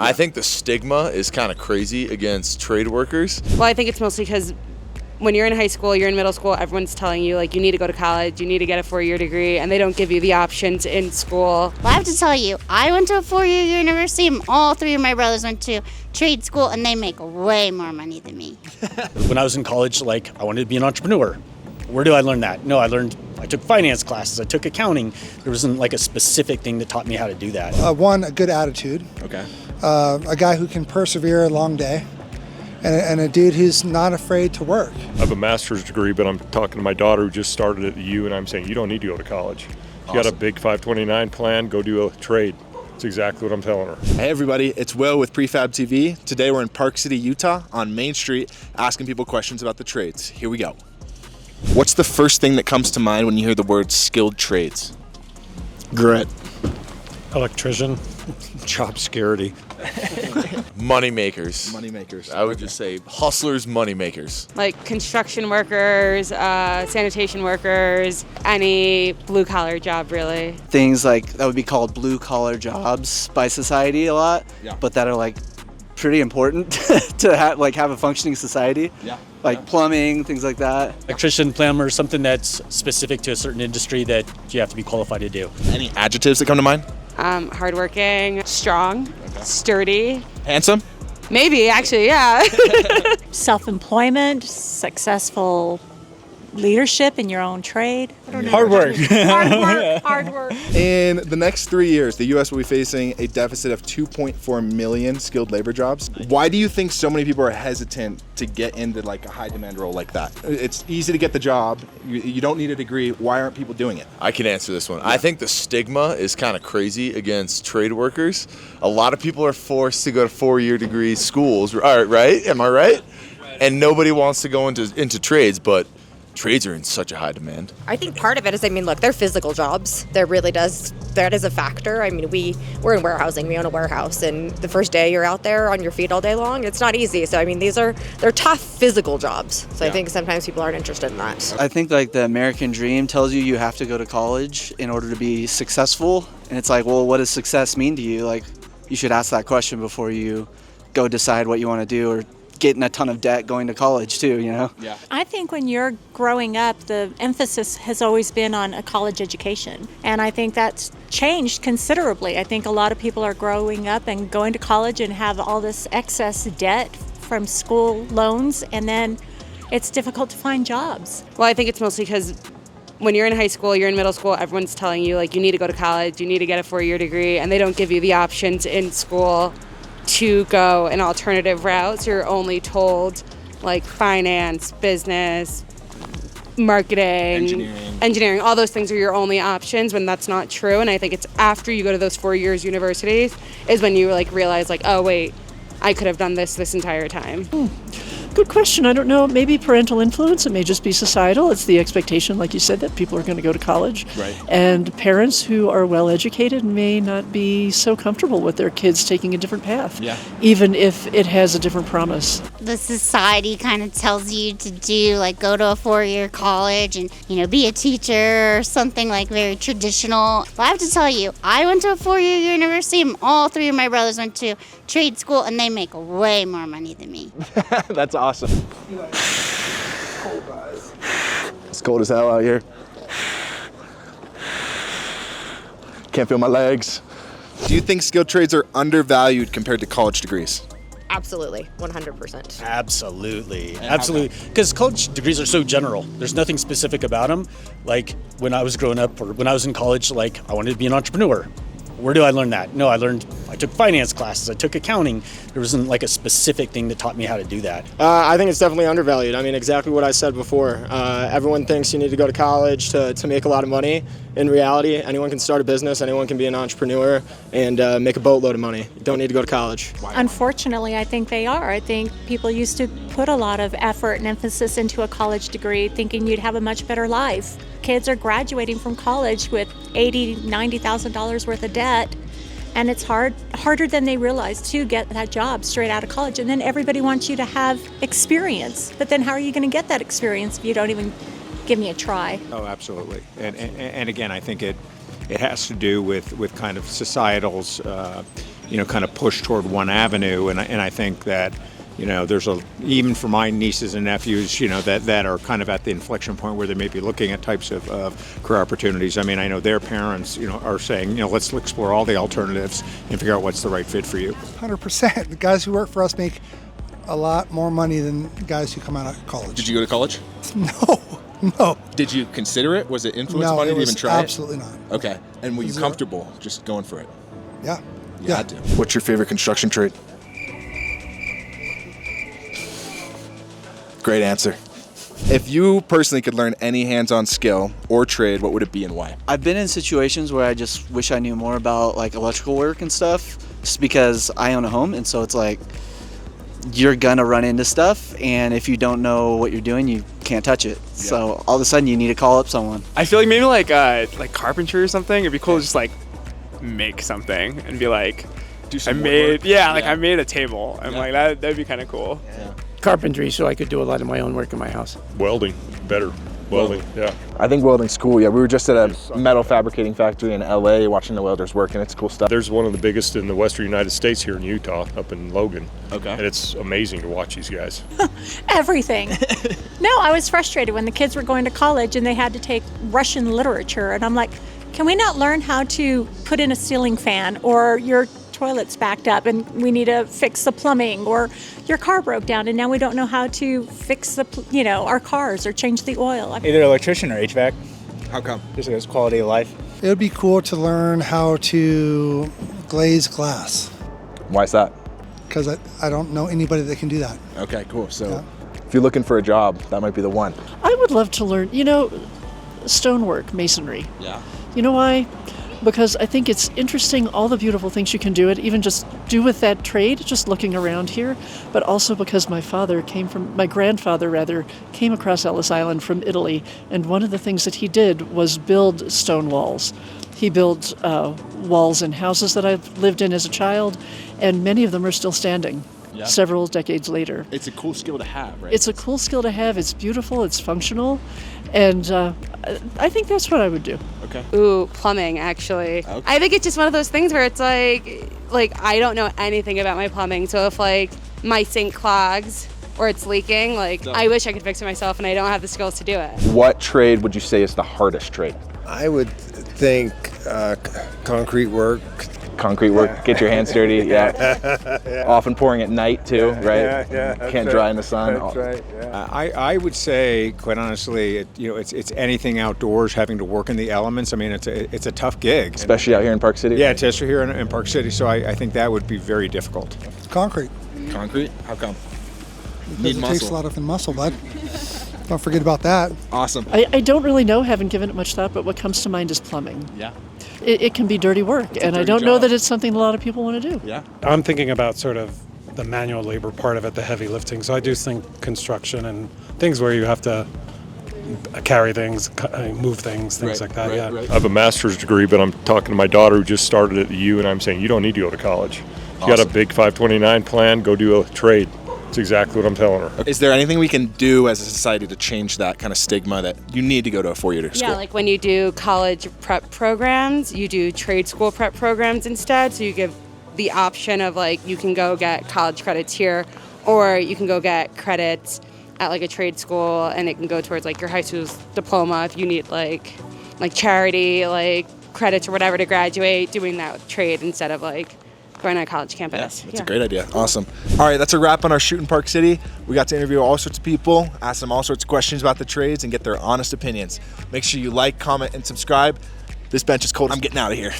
I think the stigma is kind of crazy against trade workers. Well, I think it's mostly because when you're in high school, you're in middle school, everyone's telling you, like, you need to go to college, you need to get a 4-year degree, and they don't give you the options in school. Well, I have to tell you, I went to a 4-year university, and all 3 of my brothers went to trade school, and they make way more money than me. When I was in college, like, I wanted to be an entrepreneur. Where do I learn that? No, I took finance classes, I took accounting. There wasn't like a specific thing that taught me how to do that. One, a good attitude. Okay. A guy who can persevere a long day. And a dude who's not afraid to work. I have a master's degree, but I'm talking to my daughter who just started at U, and I'm saying, you don't need to go to college. You got a big 529 plan, go do a trade. That's exactly what I'm telling her. Hey everybody, it's Will with PrefabTV. Today we're in Park City, Utah on Main Street asking people questions about the trades. Here we go. What's the first thing that comes to mind when you hear the word skilled trades? Grit. Electrician. Job security. Money makers. Money makers. I would just say hustlers, money makers. Like construction workers, sanitation workers, any blue-collar job, really. Things like that would be called blue-collar jobs by society a lot, but that are like pretty important to have a functioning society. Like plumbing, things like that. Electrician, plumber, something that's specific to a certain industry that you have to be qualified to do. Any adjectives that come to mind? Hardworking, strong, sturdy. Handsome? Maybe, actually, yeah. Self-employment, successful leadership in your own trade. Hard work. Hard work. In the next 3 years, the U.S. will be facing a deficit of 2.4 million skilled labor jobs. Why do you think so many people are hesitant to get into like a high demand role like that? It's easy to get the job. You don't need a degree. Why aren't people doing it? I can answer this one. I think the stigma is kind of crazy against trade workers. A lot of people are forced to go to 4-year degree schools, right? Am I right? And nobody wants to go into trades, but trades are in such a high demand. I think part of it is, look, they're physical jobs. That is a factor. We're in warehousing, we own a warehouse, and the first day you're out there on your feet all day long, it's not easy. So, they're tough physical jobs. So I think sometimes people aren't interested in that. I think like the American dream tells you have to go to college in order to be successful. And it's like, well, what does success mean to you? Like, you should ask that question before you go decide what you want to do or get in a ton of debt going to college too, Yeah. I think when you're growing up, the emphasis has always been on a college education. And I think that's changed considerably. I think a lot of people are growing up and going to college and have all this excess debt from school loans, and then it's difficult to find jobs. Well, I think it's mostly because when you're in high school, you're in middle school, everyone's telling you, like, you need to go to college, you need to get a 4-year degree, and they don't give you the options in school to go an alternative route. So you're only told like finance, business, marketing, engineering, all those things are your only options, when that's not true. And I think it's after you go to those 4 years universities is when you like realize like, oh wait, I could have done this entire time. Good question. I don't know. Maybe parental influence. It may just be societal. It's the expectation, like you said, that people are going to go to college. Right. And parents who are well educated may not be so comfortable with their kids taking a different path, even if it has a different promise. The society kind of tells you to do, like, go to a 4-year college and, be a teacher or something like very traditional. But I have to tell you, I went to a 4-year university, and all 3 of my brothers went to trade school, and they make way more money than me. That's awesome. It's cold as hell out here. Can't feel my legs. Do you think skilled trades are undervalued compared to college degrees? Absolutely, 100%. Absolutely. Because college degrees are so general. There's nothing specific about them. Like when I was growing up or when I was in college, like I wanted to be an entrepreneur. Where do I learn that? No, I took finance classes, I took accounting. There wasn't like a specific thing that taught me how to do that. I think it's definitely undervalued. Exactly what I said before. Everyone thinks you need to go to college to make a lot of money. In reality, anyone can start a business, anyone can be an entrepreneur and make a boatload of money. You don't need to go to college. Unfortunately, I think they are. I think people used to put a lot of effort and emphasis into a college degree thinking you'd have a much better life. Kids are graduating from college with $80,000, $90,000 worth of debt, and it's harder than they realize to get that job straight out of college. And then everybody wants you to have experience, but then how are you going to get that experience if you don't even give me a try? Oh, absolutely. And again, I think it has to do with kind of societal's kind of push toward one avenue. And I think that, there's even for my nieces and nephews, that are kind of at the inflection point where they may be looking at types of career opportunities. I mean, I know their parents, are saying, let's explore all the alternatives and figure out what's the right fit for you. 100%. The guys who work for us make a lot more money than guys who come out of college. Did you go to college? No. Did you consider it? Was it influence No, money it to was even try absolutely not. it? Okay. And were you Zero. comfortable just going for it? Yeah. You had to. What's your favorite construction trade? Great answer. If you personally could learn any hands-on skill or trade, what would it be and why? I've been in situations where I just wish I knew more about like electrical work and stuff, just because I own a home, and so it's like you're gonna run into stuff, and if you don't know what you're doing, you can't touch it. Yeah. So all of a sudden you need to call up someone. I feel like maybe like carpentry or something. It'd be cool to just like make something and be like, I made a table, and like that'd be kind of cool. Yeah. Carpentry, so I could do a lot of my own work in my house. Welding, better. Welding, yeah. I think welding's cool. Yeah, we were just at a metal fabricating factory in LA watching the welders work, and it's cool stuff. There's one of the biggest in the western United States here in Utah, up in Logan. Okay. And it's amazing to watch these guys. Everything. No, I was frustrated when the kids were going to college and they had to take Russian literature, and I'm like, can we not learn how to put in a ceiling fan, or your toilet's backed up and we need to fix the plumbing, or your car broke down and now we don't know how to fix the our cars or change the oil. Either electrician or HVAC. How come? Just because quality of life. It would be cool to learn how to glaze glass. Why is that? Because I don't know anybody that can do that. Okay, cool. So if you're looking for a job, that might be the one. I would love to learn, stonework, masonry. Yeah. You know why? Because I think it's interesting, all the beautiful things you can do it, even just do with that trade, just looking around here, but also because my grandfather came across Ellis Island from Italy, and one of the things that he did was build stone walls. He built walls in houses that I've lived in as a child, and many of them are still standing. Yeah. Several decades later. It's a cool skill to have, right? It's a cool skill to have. It's beautiful. It's functional. And I think that's what I would do. Okay. Ooh, plumbing, actually. Okay. I think it's just one of those things where it's like I don't know anything about my plumbing. So if my sink clogs or it's leaking, I wish I could fix it myself, and I don't have the skills to do it. What trade would you say is the hardest trade? I would think concrete work. Concrete work, get your hands dirty, yeah. Often pouring at night too, right? Yeah. Can't dry in the sun. That's right. Yeah. I would say, quite honestly, it's anything outdoors, having to work in the elements. I mean, it's a tough gig, especially out here in Park City. Yeah, especially here in Park City. So I think that would be very difficult. Concrete. Concrete? How come? Because it takes a lot of muscle, bud. Don't forget about that. Awesome. I don't really know, haven't given it much thought, but what comes to mind is plumbing. Yeah. It can be dirty work, and I don't know that it's something a lot of people want to do. Yeah. I'm thinking about sort of the manual labor part of it, the heavy lifting. So I do think construction and things where you have to carry things, move things like that. Right. I have a master's degree, but I'm talking to my daughter who just started at the U, and I'm saying you don't need to go to college. You got a big 529 plan, go do a trade. That's exactly what I'm telling her. Is there anything we can do as a society to change that kind of stigma that you need to go to a 4-year school? Yeah, like when you do college prep programs, you do trade school prep programs instead. So you give the option of you can go get college credits here, or you can go get credits at a trade school, and it can go towards your high school's diploma if you need like charity credits or whatever to graduate, doing that trade instead of going on a college campus. Yeah, that's a great idea. Awesome. All right, that's a wrap on our Shoot in Park City. We got to interview all sorts of people, ask them all sorts of questions about the trades, and get their honest opinions. Make sure you like, comment, and subscribe. This bench is cold. I'm getting out of here.